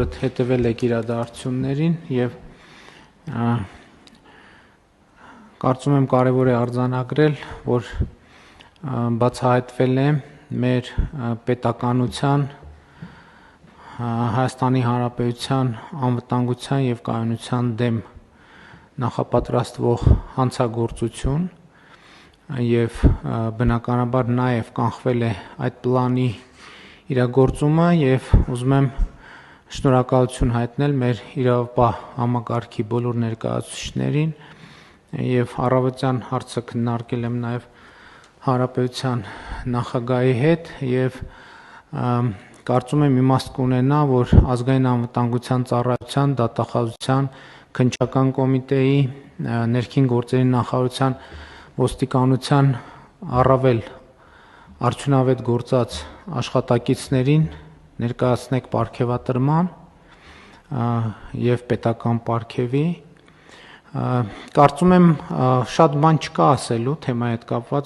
բոլորդ հետևել եք իրադարձություններին եւ կարծում եմ կարեւոր է արձանագրել, որ բացահայտվել է մեր պետականության Հայաստանի Հանրապետության անվտանգության եւ կայունության դեմ նախապատրաստվող հանցագործություն եւ բնականաբար նաեւ կանխվել է այդ պլանի իրագործումը եւ ուզում եմ շնորհակալություն հայտնել մեր իրավապահ համակարգի բոլոր ներկայացուցիչներին եւ առավոտյան հարցը քննարկել եմ նաեւ Հանրապետության նախագահի հետ եւ կարծում եմ իմաստ կունենա, որ ազգային անվտանգության ծառայության, դատախազության, քննչական կոմիտեի, ներքին գործերի նախարարության, ոստիկանության առավել արդյունավետ գործած աշխատակիցներին ներկայացնեք պարգևատրման եւ պետական պարգևի։ Կարծում եմ շատ բան չկա ասելու թեմայի հետ կապված,